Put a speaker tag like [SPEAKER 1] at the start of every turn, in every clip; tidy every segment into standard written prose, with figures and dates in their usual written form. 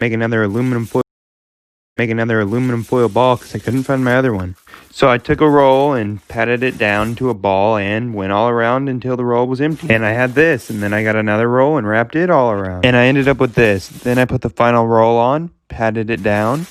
[SPEAKER 1] make another aluminum foil ball because I couldn't find my other one. So I took a roll and patted it down to a ball and went all around until the roll was empty. And I had this, and then I got another roll and wrapped it all around. And I ended up with this. Then I put the final roll on, patted it down,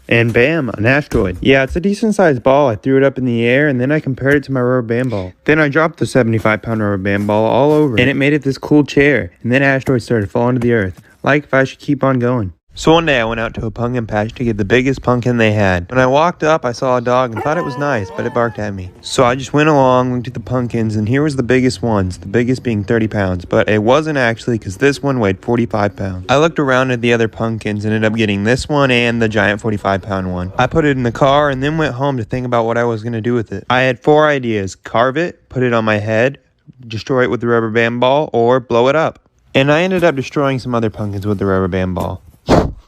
[SPEAKER 1] and bam, an asteroid. Yeah, it's a decent sized ball. I threw it up in the air and then I compared it to my rubber band ball. Then I dropped the 75-pound rubber band ball all over it, and it made it this cool chair. And then asteroids started falling to the earth, like if I should keep on going. So one day I went out to a pumpkin patch to get the biggest pumpkin they had. When I walked up, I saw a dog and thought it was nice, but it barked at me. So I just went along, looked at the pumpkins, and here was the biggest ones, the biggest being 30 pounds. But it wasn't actually, because this one weighed 45 pounds. I looked around at the other pumpkins and ended up getting this one and the giant 45-pound one. I put it in the car and then went home to think about what I was going to do with it. I had 4 ideas: carve it, put it on my head, destroy it with the rubber band ball, or blow it up. And I ended up destroying some other pumpkins with the rubber band ball.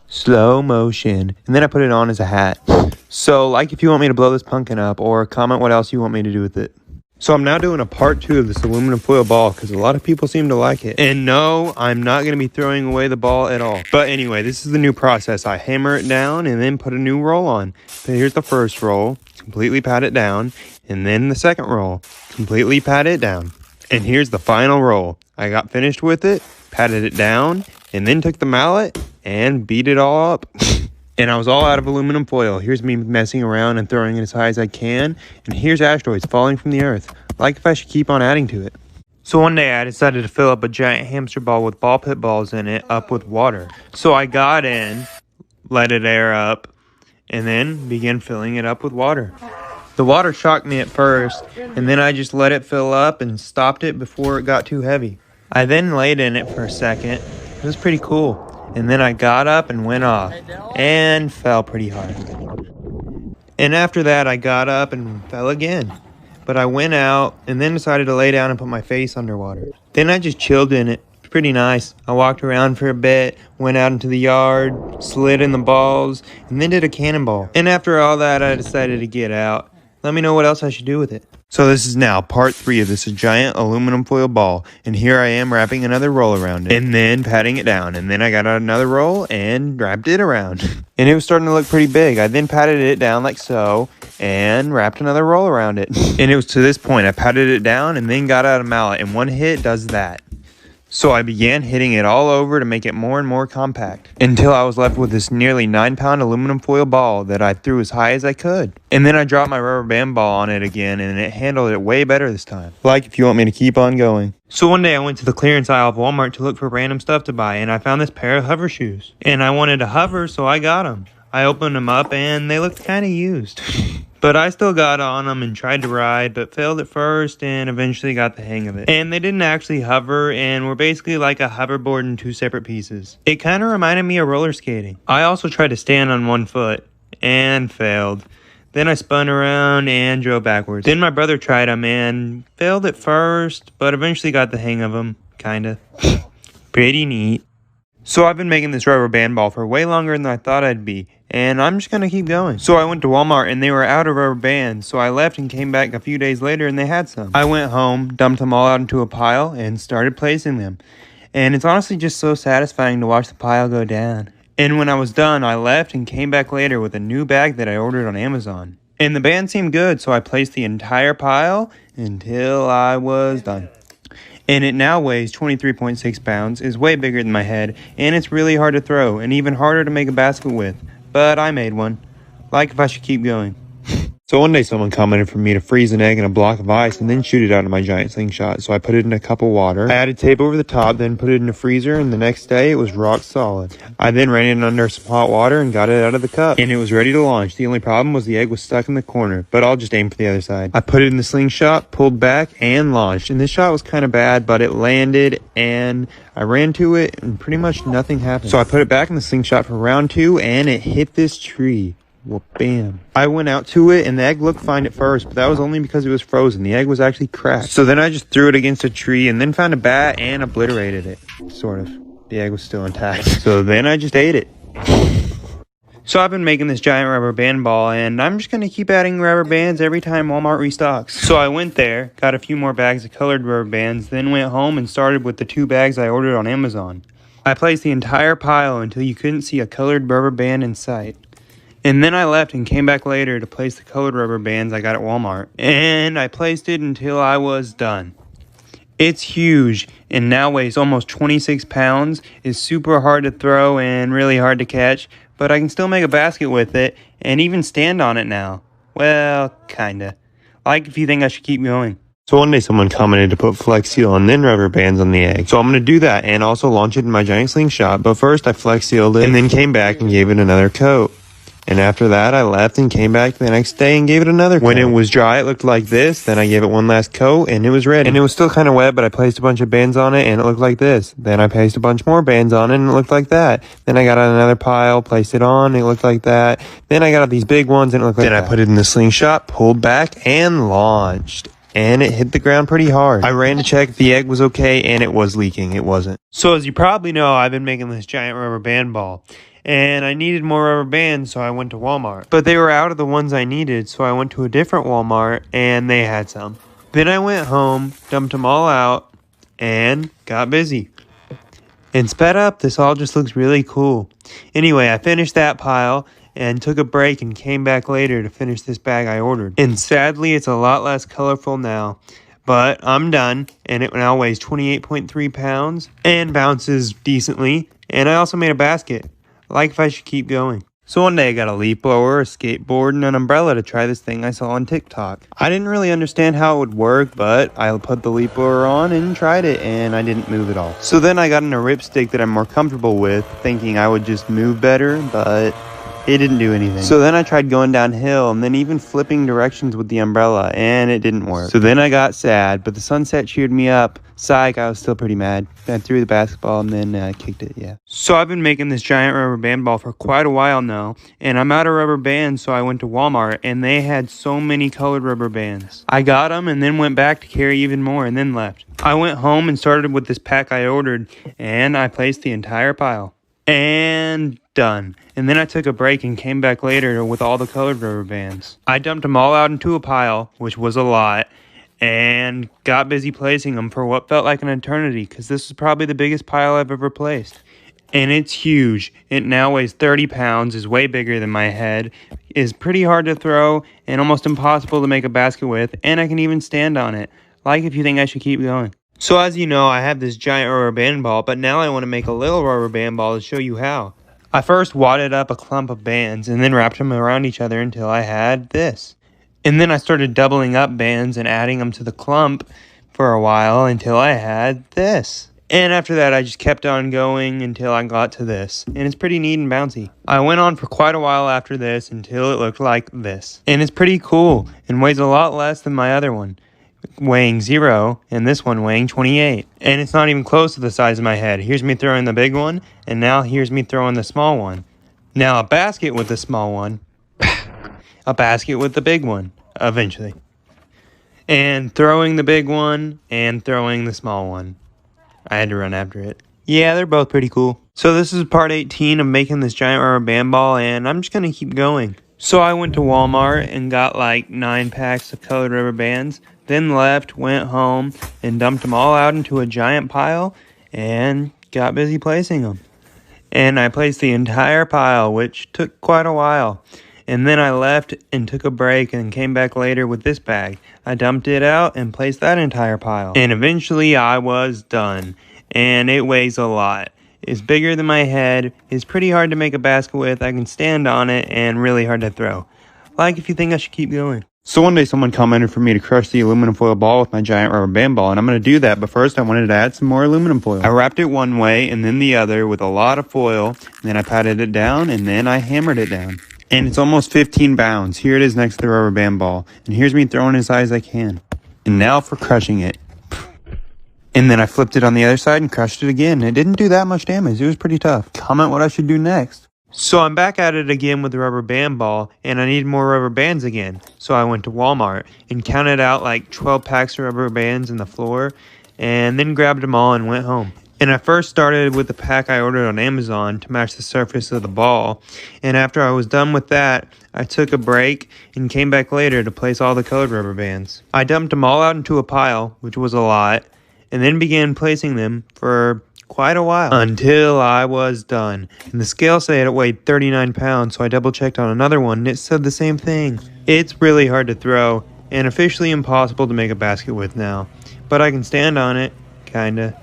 [SPEAKER 1] Slow motion. And then I put it on as a hat. So like if you want me to blow this pumpkin up, or comment what else you want me to do with it. So I'm now doing a part 2 of this aluminum foil ball because a lot of people seem to like it. And no, I'm not going to be throwing away the ball at all. But anyway, this is the new process. I hammer it down and then put a new roll on. So here's the first roll, completely pat it down. And then the second roll, completely pat it down. And here's the final roll. I got finished with it, patted it down, and then took the mallet and beat it all up. And I was all out of aluminum foil. Here's me messing around and throwing it as high as I can. And here's asteroids falling from the earth, like if I should keep on adding to it. So one day I decided to fill up a giant hamster ball with ball pit balls in it up with water. So I got in, let it air up, and then began filling it up with water. The water shocked me at first, and then I just let it fill up and stopped it before it got too heavy. I then laid in it for a second. It was pretty cool. And then I got up and went off and fell pretty hard. And after that, I got up and fell again. But I went out and then decided to lay down and put my face underwater. Then I just chilled in it. Pretty nice. I walked around for a bit, went out into the yard, slid in the balls, and then did a cannonball. And after all that, I decided to get out. Let me know what else I should do with it. So this is now part 3 of this giant aluminum foil ball. And here I am wrapping another roll around it. And then patting it down. And then I got out another roll and wrapped it around. And it was starting to look pretty big. I then patted it down like so. And wrapped another roll around it. And it was to this point. I patted it down and then got out a mallet. And one hit does that. So I began hitting it all over to make it more and more compact, until I was left with this nearly 9-pound aluminum foil ball that I threw as high as I could. And then I dropped my rubber band ball on it again, and it handled it way better this time. Like if you want me to keep on going. So one day I went to the clearance aisle of Walmart to look for random stuff to buy, and I found this pair of hover shoes. And I wanted to hover, so I got them. I opened them up, and they looked kind of used. But I still got on them and tried to ride, but failed at first and eventually got the hang of it. And they didn't actually hover and were basically like a hoverboard in 2 separate pieces. It kind of reminded me of roller skating. I also tried to stand on one foot and failed. Then I spun around and drove backwards. Then my brother tried them and failed at first, but eventually got the hang of them, kinda. Pretty neat. So I've been making this rubber band ball for way longer than I thought I'd be, and I'm just gonna keep going. So I went to Walmart and they were out of rubber bands, so I left and came back a few days later and they had some. I went home, dumped them all out into a pile, and started placing them. And it's honestly just so satisfying to watch the pile go down. And when I was done, I left and came back later with a new bag that I ordered on Amazon. And the band seemed good, so I placed the entire pile until I was done. And it now weighs 23.6 pounds, is way bigger than my head, and it's really hard to throw, and even harder to make a basket with. But I made one. Like if I should keep going. So one day someone commented for me to freeze an egg in a block of ice and then shoot it out of my giant slingshot. So I put it in a cup of water. I added tape over the top, then put it in the freezer, and the next day it was rock solid. I then ran it under some hot water and got it out of the cup. And it was ready to launch. The only problem was the egg was stuck in the corner, but I'll just aim for the other side. I put it in the slingshot, pulled back, and launched. And this shot was kind of bad, but it landed, and I ran to it, and pretty much nothing happened. So I put it back in the slingshot for round 2, and it hit this tree. Well, bam. I went out to it, and the egg looked fine at first, but that was only because it was frozen. The egg was actually cracked. So then I just threw it against a tree, and then found a bat and obliterated it. Sort of. The egg was still intact. So then I just ate it. So I've been making this giant rubber band ball, and I'm just going to keep adding rubber bands every time Walmart restocks. So I went there, got a few more bags of colored rubber bands, then went home and started with the 2 bags I ordered on Amazon. I placed the entire pile until you couldn't see a colored rubber band in sight. And then I left and came back later to place the colored rubber bands I got at Walmart. And I placed it until I was done. It's huge and now weighs almost 26 pounds, is super hard to throw and really hard to catch, but I can still make a basket with it and even stand on it now. Well, kinda. Like if you think I should keep going. So one day someone commented to put Flex Seal and then rubber bands on the egg. So I'm going to do that and also launch it in my giant slingshot. But first I Flex Sealed it and then came back and gave it another coat. And after that, I left and came back the next day and gave it another coat. When it was dry, it looked like this. Then I gave it one last coat and it was ready. And it was still kind of wet, but I placed a bunch of bands on it and it looked like this. Then I placed a bunch more bands on it and it looked like that. Then I got on another pile, placed it on, it looked like that. Then I got out these big ones and it looked like that. Then I put it in the slingshot, pulled back, and launched. And it hit the ground pretty hard. I ran to check if the egg was okay and it was leaking. It wasn't. So as you probably know, I've been making this giant rubber band ball. And I needed more rubber bands, so I went to Walmart. But they were out of the ones I needed, so I went to a different Walmart, and they had some. Then I went home, dumped them all out, and got busy. And sped up, this all just looks really cool. Anyway, I finished that pile, and took a break and came back later to finish this bag I ordered. And sadly, it's a lot less colorful now. But I'm done, and it now weighs 28.3 pounds, and bounces decently, and I also made a basket. Like if I should keep going. So one day I got a leaf blower, a skateboard, and an umbrella to try this thing I saw on TikTok. I didn't really understand how it would work, but I put the leaf blower on and tried it, and I didn't move at all. So then I got in a ripstick that I'm more comfortable with, thinking I would just move better, but it didn't do anything. So then I tried going downhill and then even flipping directions with the umbrella, and it didn't work. So then I got sad, but the sunset cheered me up. Psych, I was still pretty mad. I threw the basketball and then kicked it, yeah. So I've been making this giant rubber band ball for quite a while now, and I'm out of rubber bands, so I went to Walmart, and they had so many colored rubber bands. I got them and then went back to carry even more and then left. I went home and started with this pack I ordered, and I placed the entire pile. And done. And then I took a break and came back later with all the colored rubber bands. I dumped them all out into a pile, which was a lot, and got busy placing them for what felt like an eternity, because this is probably the biggest pile I've ever placed. And it's huge. It now weighs 30 pounds, is way bigger than my head, is pretty hard to throw, and almost impossible to make a basket with, and I can even stand on it. Like if you think I should keep going. So as you know, I have this giant rubber band ball, but now I want to make a little rubber band ball to show you how. I first wadded up a clump of bands and then wrapped them around each other until I had this. And then I started doubling up bands and adding them to the clump for a while until I had this. And after that, I just kept on going until I got to this. And it's pretty neat and bouncy. I went on for quite a while after this until it looked like this. And it's pretty cool and weighs a lot less than my other one, weighing 0, and this one weighing 28. And it's not even close to the size of my head. Here's me throwing the big one, and now here's me throwing the small one. Now a basket with the small one, a basket with the big one, eventually. And throwing the big one, and throwing the small one. I had to run after it. Yeah, they're both pretty cool. So this is part 18 of making this giant rubber band ball, and I'm just going to keep going. So I went to Walmart and got like 9 packs of colored rubber bands, then left, went home, and dumped them all out into a giant pile, and got busy placing them. And I placed the entire pile, which took quite a while. And then I left and took a break and came back later with this bag. I dumped it out and placed that entire pile. And eventually I was done. And it weighs a lot. It's bigger than my head. It's pretty hard to make a basket with. I can stand on it and really hard to throw. Like if you think I should keep going. So one day someone commented for me to crush the aluminum foil ball with my giant rubber band ball, and I'm going to do that, but first I wanted to add some more aluminum foil. I wrapped it one way and then the other with a lot of foil, and then I patted it down and then I hammered it down. And it's almost 15 pounds. Here it is next to the rubber band ball, and here's me throwing as high as I can. And now for crushing it. And then I flipped it on the other side and crushed it again. It didn't do that much damage. It was pretty tough. Comment what I should do next. So I'm back at it again with the rubber band ball, and I need more rubber bands again. So I went to Walmart and counted out like 12 packs of rubber bands on the floor, and then grabbed them all and went home. And I first started with the pack I ordered on Amazon to match the surface of the ball, and after I was done with that, I took a break and came back later to place all the colored rubber bands. I dumped them all out into a pile, which was a lot, and then began placing them for quite a while until I was done. And the scale said it weighed 39 pounds, so I double checked on another one and it said the same thing. It's really hard to throw and officially impossible to make a basket with now, but I can stand on it, kinda.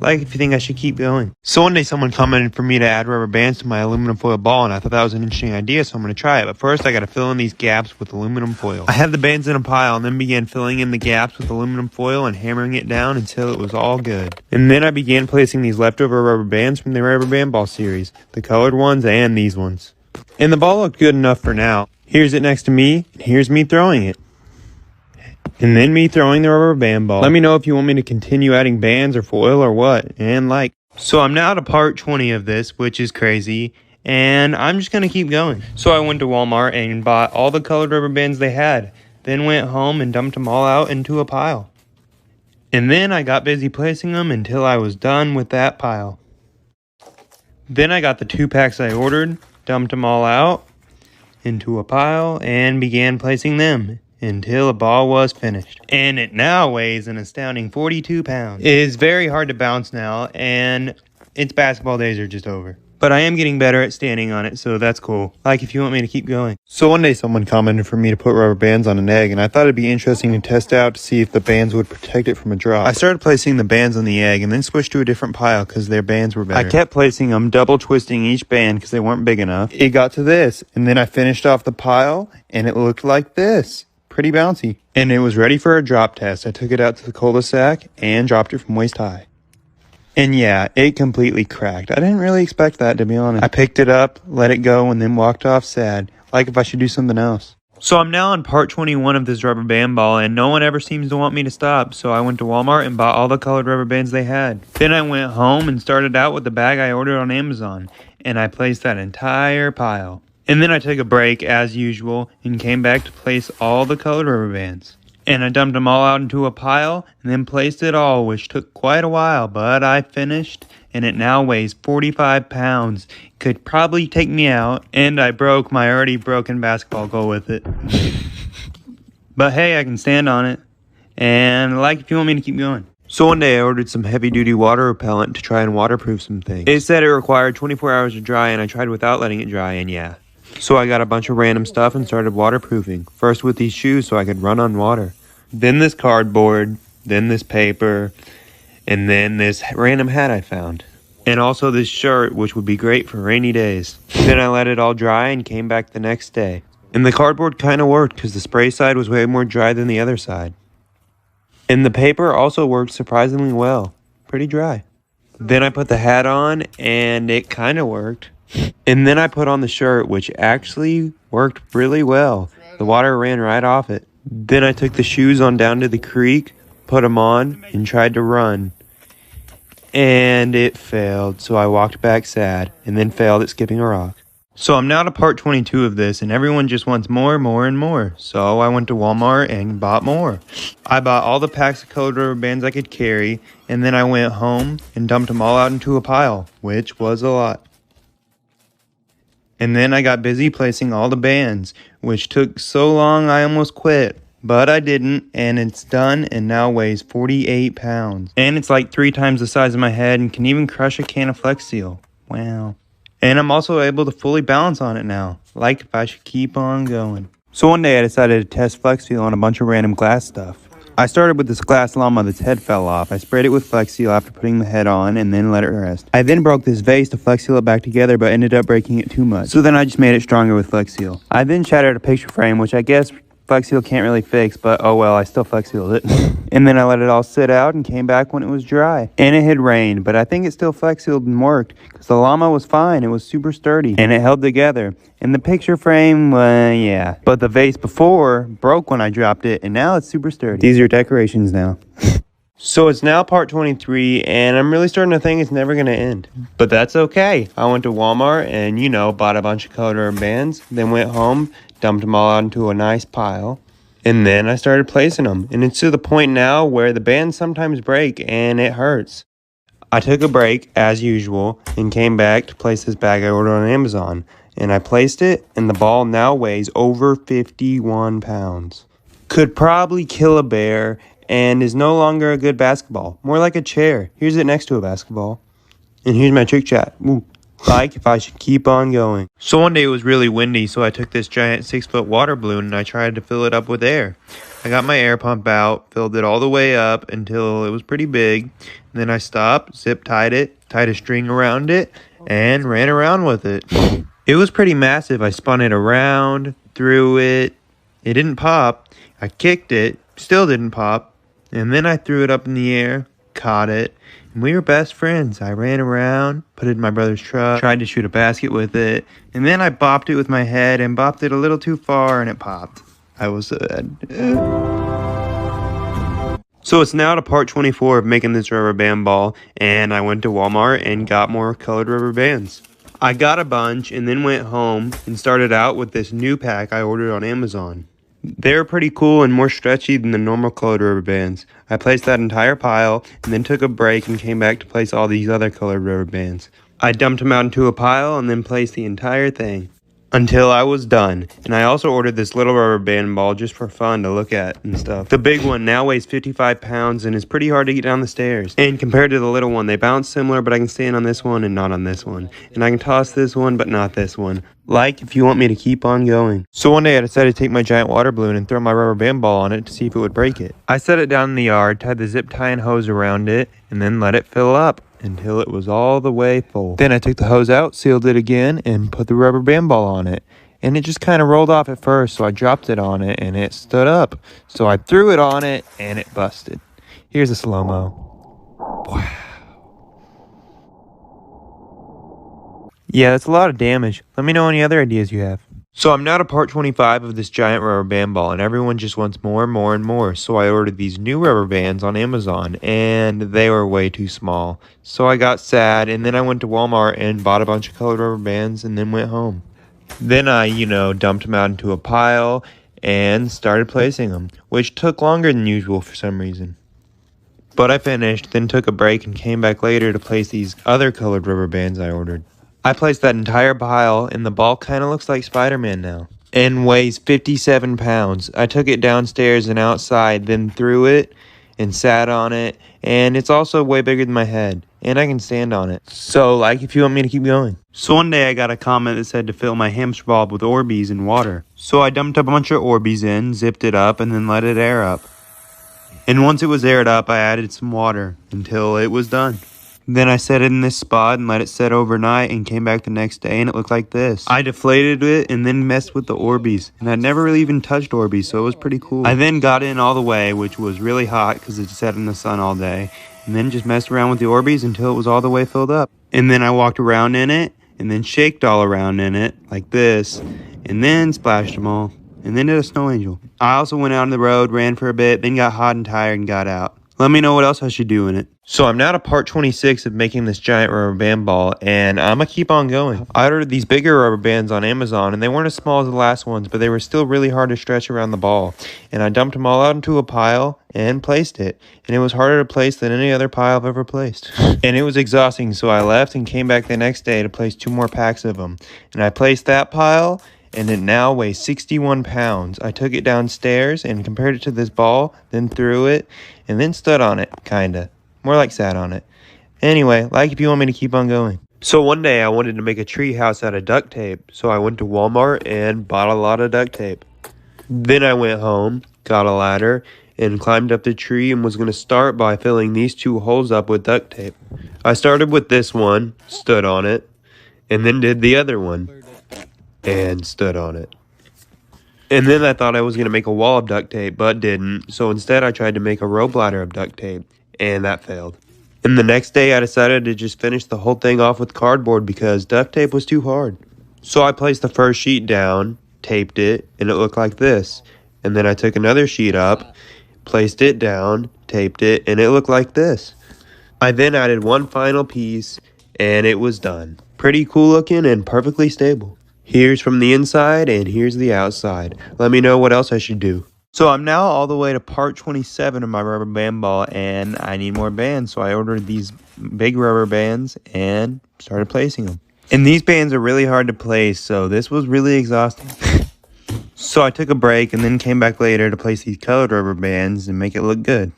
[SPEAKER 1] Like if you think I should keep going. So one day someone commented for me to add rubber bands to my aluminum foil ball, and I thought that was an interesting idea, so I'm going to try it. But first I got to fill in these gaps with aluminum foil. I had the bands in a pile and then began filling in the gaps with aluminum foil and hammering it down until it was all good. And then I began placing these leftover rubber bands from the rubber band ball series, the colored ones and these ones. And the ball looked good enough for now. Here's it next to me, and here's me throwing it. And then me throwing the rubber band ball. Let me know if you want me to continue adding bands or foil or what, and like. So I'm now to part 20 of this, which is crazy, and I'm just going to keep going. So I went to Walmart and bought all the colored rubber bands they had, then went home and dumped them all out into a pile. And then I got busy placing them until I was done with that pile. Then I got the 2 packs I ordered, dumped them all out into a pile, and began placing them until the ball was finished. And it now weighs an astounding 42 pounds. It is very hard to bounce now, and its basketball days are just over. But I am getting better at standing on it, so that's cool. Like if you want me to keep going. So one day someone commented for me to put rubber bands on an egg, and I thought it'd be interesting to test out to see if the bands would protect it from a drop. I started placing the bands on the egg and then switched to a different pile because their bands were better. I kept placing them, double twisting each band because they weren't big enough. It got to this, and then I finished off the pile, and it looked like this. Pretty bouncy. And it was ready for a drop test. I took it out to the cul-de-sac and dropped it from waist high. And yeah, it completely cracked. I didn't really expect that, to be honest. I picked it up, let it go, and then walked off sad, like if I should do something else. So I'm now on part 21 of this rubber band ball, and no one ever seems to want me to stop, so I went to Walmart and bought all the colored rubber bands they had. Then I went home and started out with the bag I ordered on Amazon, and I placed that entire pile. And then I took a break, as usual, and came back to place all the colored rubber bands. And I dumped them all out into a pile, and then placed it all, which took quite a while, but I finished, and it now weighs 45 pounds. Could probably take me out, and I broke my already broken basketball goal with it. But hey, I can stand on it, and like if you want me to keep going. So one day I ordered some heavy-duty water repellent to try and waterproof some things. It said it required 24 hours to dry, and I tried without letting it dry, and yeah. So I got a bunch of random stuff and started waterproofing. First with these shoes so I could run on water. Then this cardboard, then this paper, and then this random hat I found. And also this shirt, which would be great for rainy days. Then I let it all dry and came back the next day. And the cardboard kind of worked because the spray side was way more dry than the other side. And the paper also worked surprisingly well. Pretty dry. Then I put the hat on and it kind of worked. And then I put on the shirt, which actually worked really well. The water ran right off it. Then I took the shoes on down to the creek, put them on, and tried to run. And it failed, so I walked back sad, and then failed at skipping a rock. So I'm now to part 22 of this, and everyone just wants more, and more. So I went to Walmart and bought more. I bought all the packs of colored rubber bands I could carry, and then I went home and dumped them all out into a pile, which was a lot. And then I got busy placing all the bands, which took so long I almost quit. But I didn't, and it's done and now weighs 48 pounds. And it's like 3 times the size of my head and can even crush a can of Flex Seal. Wow. And I'm also able to fully balance on it now, like if I should keep on going. So one day I decided to test Flex Seal on a bunch of random glass stuff. I started with this glass llama that's head fell off. I sprayed it with Flex Seal after putting the head on and then let it rest. I then broke this vase to Flex Seal it back together but ended up breaking it too much. So then I just made it stronger with Flex Seal. I then shattered a picture frame, which I guess Flex Seal can't really fix, but oh well, I still Flex Sealed it. And then I let it all sit out and came back when it was dry. And it had rained, but I think it still Flex Sealed and worked because the llama was fine. It was super sturdy and it held together. And the picture frame, yeah. But the vase before broke when I dropped it and now it's super sturdy. These are decorations now. So it's now part 23 and I'm really starting to think it's never going to end. But that's okay. I went to Walmart and, bought a bunch of colored rubber bands, then went home, dumped them all out into a nice pile, and then I started placing them. And it's to the point now where the bands sometimes break and it hurts. I took a break, as usual, and came back to place this bag I ordered on Amazon. And I placed it, and the ball now weighs over 51 pounds. Could probably kill a bear, and is no longer a good basketball. More like a chair. Here's it next to a basketball. And here's my trick shot. Ooh. Like if I should keep on going. So one day it was really windy, so I took this giant 6-foot water balloon and I tried to fill it up with air. I got my air pump out, filled it all the way up until it was pretty big. And then I stopped, zip tied it, tied a string around it, and ran around with it. It was pretty massive. I spun it around, threw it. It didn't pop. I kicked it, still didn't pop. And then I threw it up in the air, caught it. And we were best friends. I ran around, put it in my brother's truck, tried to shoot a basket with it, and then I bopped it with my head and bopped it a little too far and it popped. I was sad. So it's now to part 24 of making this rubber band ball, and I went to Walmart and got more colored rubber bands. I got a bunch and then went home and started out with this new pack I ordered on Amazon. They were pretty cool and more stretchy than the normal colored rubber bands. I placed that entire pile and then took a break and came back to place all these other colored rubber bands. I dumped them out into a pile and then placed the entire thing until I was done. And I also ordered this little rubber band ball just for fun to look at and stuff. The big one now weighs 55 pounds and is pretty hard to get down the stairs. And compared to the little one, they bounce similar, but I can stand on this one and not on this one. And I can toss this one, but not this one. Like if you want me to keep on going. So one day I decided to take my giant water balloon and throw my rubber band ball on it to see if it would break it. I set it down in the yard, tied the zip tie and hose around it, and then let it fill up until it was all the way full. Then I took the hose out, sealed it again, and put the rubber band ball on it. And it just kind of rolled off at first, so I dropped it on it and it stood up. So I threw it on it and it busted. Here's a slow-mo. Wow. Yeah, that's a lot of damage. Let me know any other ideas you have. So I'm now to part 25 of this giant rubber band ball, and everyone just wants more and more and more. So I ordered these new rubber bands on Amazon, and they were way too small. So I got sad, and then I went to Walmart and bought a bunch of colored rubber bands, and then went home. Then I, dumped them out into a pile and started placing them, which took longer than usual for some reason. But I finished, then took a break and came back later to place these other colored rubber bands I ordered. I placed that entire pile, and the ball kind of looks like Spider-Man now. And weighs 57 pounds. I took it downstairs and outside, then threw it and sat on it. And it's also way bigger than my head. And I can stand on it. So, like, if you want me to keep going. So one day I got a comment that said to fill my hamster ball with Orbeez and water. So I dumped a bunch of Orbeez in, zipped it up, and then let it air up. And once it was aired up, I added some water until it was done. Then I set it in this spot and let it set overnight and came back the next day and it looked like this. I deflated it and then messed with the Orbeez. And I'd never really even touched Orbeez, so it was pretty cool. I then got in all the way, which was really hot because it sat in the sun all day. And then just messed around with the Orbeez until it was all the way filled up. And then I walked around in it and then shaked all around in it like this. And then splashed them all. And then did a snow angel. I also went out on the road, ran for a bit, then got hot and tired and got out. Let me know what else I should do in it. So I'm now to part 26 of making this giant rubber band ball, and I'm going to keep on going. I ordered these bigger rubber bands on Amazon, and they weren't as small as the last ones, but they were still really hard to stretch around the ball. And I dumped them all out into a pile and placed it. And it was harder to place than any other pile I've ever placed. And it was exhausting, so I left and came back the next day to place 2 more packs of them. And I placed that pile, and it now weighs 61 pounds. I took it downstairs and compared it to this ball, then threw it, and then stood on it, kinda. More like sat on it. Anyway, like if you want me to keep on going. So one day I wanted to make a tree house out of duct tape, so I went to Walmart and bought a lot of duct tape. Then I went home, got a ladder, and climbed up the tree and was going to start by filling these 2 holes up with duct tape. I started with this one, stood on it, and then did the other one, and stood on it. And then I thought I was going to make a wall of duct tape, but didn't. So instead I tried to make a rope ladder of duct tape, and that failed. And the next day I decided to just finish the whole thing off with cardboard because duct tape was too hard. So I placed the first sheet down, taped it, and it looked like this. And then I took another sheet up, placed it down, taped it, and it looked like this. I then added one final piece, and it was done. Pretty cool looking and perfectly stable. Here's from the inside and here's the outside. Let me know what else I should do. So I'm now all the way to part 27 of my rubber band ball and I need more bands. So I ordered these big rubber bands and started placing them. And these bands are really hard to place, so this was really exhausting. So I took a break and then came back later to place these colored rubber bands and make it look good.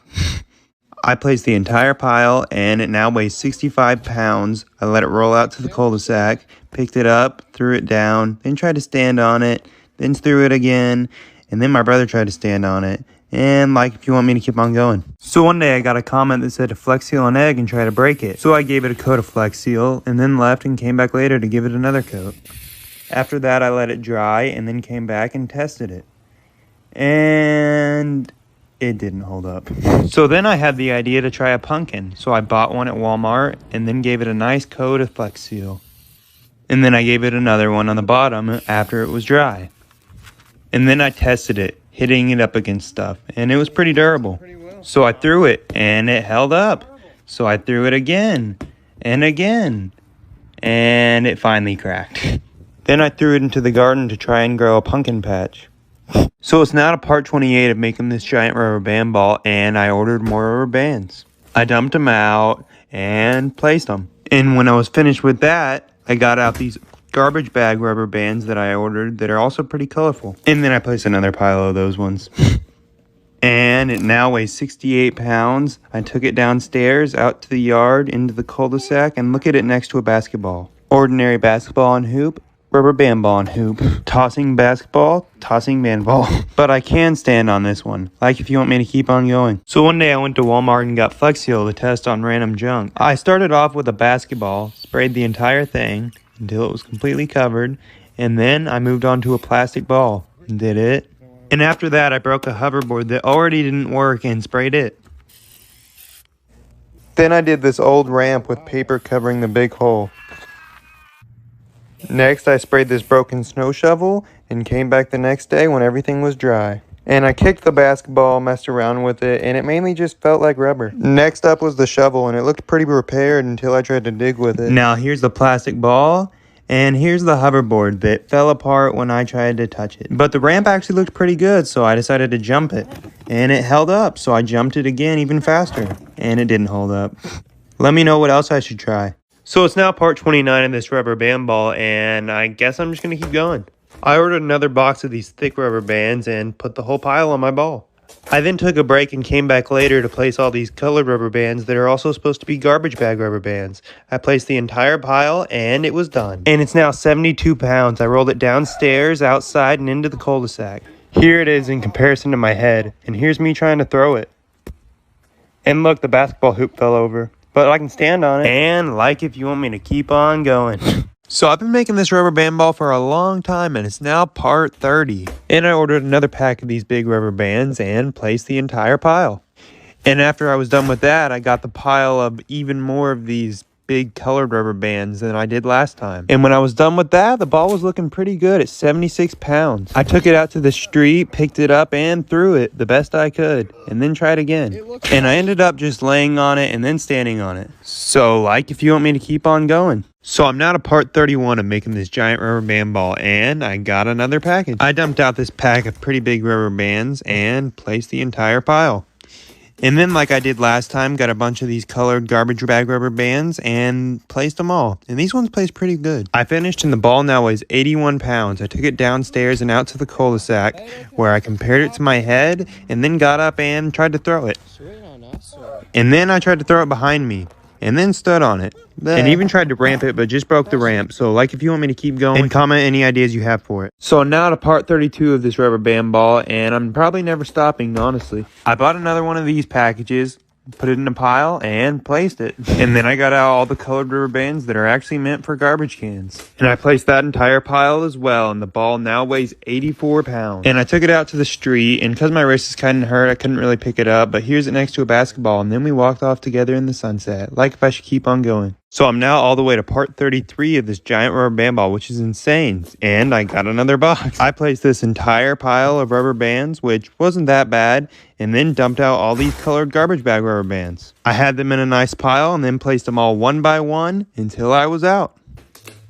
[SPEAKER 1] I placed the entire pile, and it now weighs 65 pounds. I let it roll out to the cul-de-sac, picked it up, threw it down, then tried to stand on it, then threw it again, and then my brother tried to stand on it. And like, if you want me to keep on going. So one day I got a comment that said to Flex Seal an egg and try to break it. So I gave it a coat of Flex Seal and then left and came back later to give it another coat. After that I let it dry and then came back and tested it. And it didn't hold up. So then I had the idea to try a pumpkin. So I bought one at Walmart and then gave it a nice coat of Flex Seal. And then I gave it another one on the bottom after it was dry. And then I tested it, hitting it up against stuff, and it was pretty durable. So I threw it, and it held up. So I threw it again, and again, and it finally cracked. Then I threw it into the garden to try and grow a pumpkin patch. So it's now to part 28 of making this giant rubber band ball, and I ordered more rubber bands. I dumped them out and placed them. And when I was finished with that, I got out these garbage bag rubber bands that I ordered that are also pretty colorful. And then I placed another pile of those ones. And it now weighs 68 pounds. I took it downstairs, out to the yard, into the cul-de-sac, and look at it next to a basketball. Ordinary basketball and hoop, rubber band ball and hoop. Tossing basketball, tossing band ball. But I can stand on this one, like if you want me to keep on going. So one day I went to Walmart and got Flex Seal to test on random junk. I started off with a basketball, sprayed the entire thing until it was completely covered, and then I moved on to a plastic ball and did it. And after that I broke a hoverboard that already didn't work and sprayed it. Then I did this old ramp with paper covering the big hole. Next I sprayed this broken snow shovel and came back the next day when everything was dry. And I kicked the basketball, messed around with it, and it mainly just felt like rubber. Next up was the shovel, and it looked pretty repaired until I tried to dig with it. Now here's the plastic ball, and here's the hoverboard that fell apart when I tried to touch it. But the ramp actually looked pretty good, so I decided to jump it. And it held up, so I jumped it again even faster. And it didn't hold up. Let me know what else I should try. So it's now part 29 of this rubber band ball, and I guess I'm just going to keep going. I ordered another box of these thick rubber bands and put the whole pile on my ball. I then took a break and came back later to place all these colored rubber bands that are also supposed to be garbage bag rubber bands. I placed the entire pile and it was done. And it's now 72 pounds. I rolled it downstairs, outside, and into the cul-de-sac. Here it is in comparison to my head, and here's me trying to throw it. And look, the basketball hoop fell over. But I can stand on it. And like if you want me to keep on going. So I've been making this rubber band ball for a long time, and it's now part 30. And I ordered another pack of these big rubber bands and placed the entire pile. And after I was done with that, I got the pile of even more of these big colored rubber bands than I did last time. And when I was done with that, the ball was looking pretty good at 76 pounds. I took it out to the street, picked it up, and threw it the best I could, and then tried again. And I ended up just laying on it and then standing on it. So like if you want me to keep on going. So I'm now to part 31 of making this giant rubber band ball, and I got another package. I dumped out this pack of pretty big rubber bands and placed the entire pile. And then, like I did last time, got a bunch of these colored garbage bag rubber bands and placed them all. And these ones placed pretty good. I finished and the ball now weighs 81 pounds. I took it downstairs and out to the cul-de-sac where I compared it to my head and then got up and tried to throw it. And then I tried to throw it behind me and then stood on it. And even tried to ramp it, but just broke the ramp. So like if you want me to keep going, and comment any ideas you have for it. So now to part 32 of this rubber band ball, and I'm probably never stopping, honestly. I bought another one of these packages, put it in a pile, and placed it. And then I got out all the colored rubber bands that are actually meant for garbage cans. And I placed that entire pile as well, and the ball now weighs 84 pounds. And I took it out to the street, and because my wrist is kind of hurt, I couldn't really pick it up, but here's it next to a basketball, and then we walked off together in the sunset, like if I should keep on going. So I'm now all the way to part 33 of this giant rubber band ball, which is insane. And I got another box. I placed this entire pile of rubber bands, which wasn't that bad, and then dumped out all these colored garbage bag rubber bands. I had them in a nice pile and then placed them all one by one until I was out.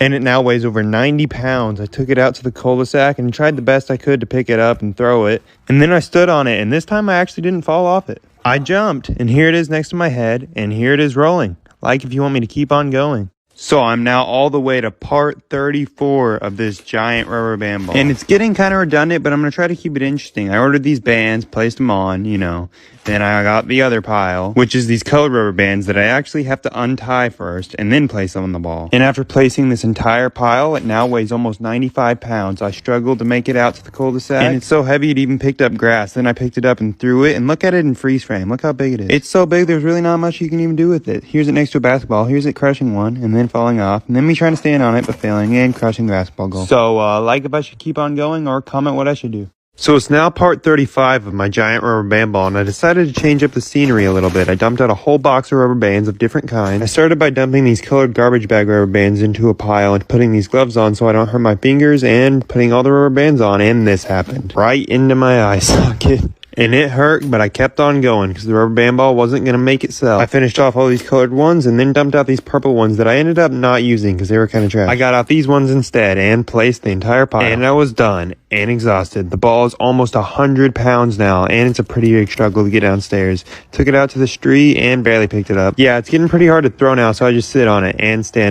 [SPEAKER 1] And it now weighs over 90 pounds. I took it out to the cul-de-sac and tried the best I could to pick it up and throw it. And then I stood on it, and this time I actually didn't fall off it. I jumped, and here it is next to my head, and here it is rolling. Like if you want me to keep on going. So I'm now all the way to part 34 of this giant rubber band ball. And it's getting kind of redundant, but I'm going to try to keep it interesting. I ordered these bands, placed them on, you know. Then I got the other pile, which is these colored rubber bands that I actually have to untie first and then place them on the ball. And after placing this entire pile, it now weighs almost 95 pounds. I struggled to make it out to the cul-de-sac, and it's so heavy it even picked up grass. Then I picked it up and threw it, and look at it in freeze frame. Look how big it is. It's so big, there's really not much you can even do with it. Here's it next to a basketball. Here's it crushing one, and then falling off, and then me trying to stand on it, but failing, and crushing the basketball goal. So, like if I should keep on going, or comment what I should do. So it's now part 35 of my giant rubber band ball, and I decided to change up the scenery a little bit. I dumped out a whole box of rubber bands of different kinds. I started by dumping these colored garbage bag rubber bands into a pile and putting these gloves on so I don't hurt my fingers, and putting all the rubber bands on, and this happened. Right into my eye socket. And it hurt, but I kept on going because the rubber band ball wasn't going to make itself. I finished off all these colored ones and then dumped out these purple ones that I ended up not using because they were kind of trash. I got out these ones instead and placed the entire pile. And I was done and exhausted. The ball is almost 100 pounds now, and it's a pretty big struggle to get downstairs. Took it out to the street and barely picked it up. Yeah, it's getting pretty hard to throw now, so I just sit on it and stand.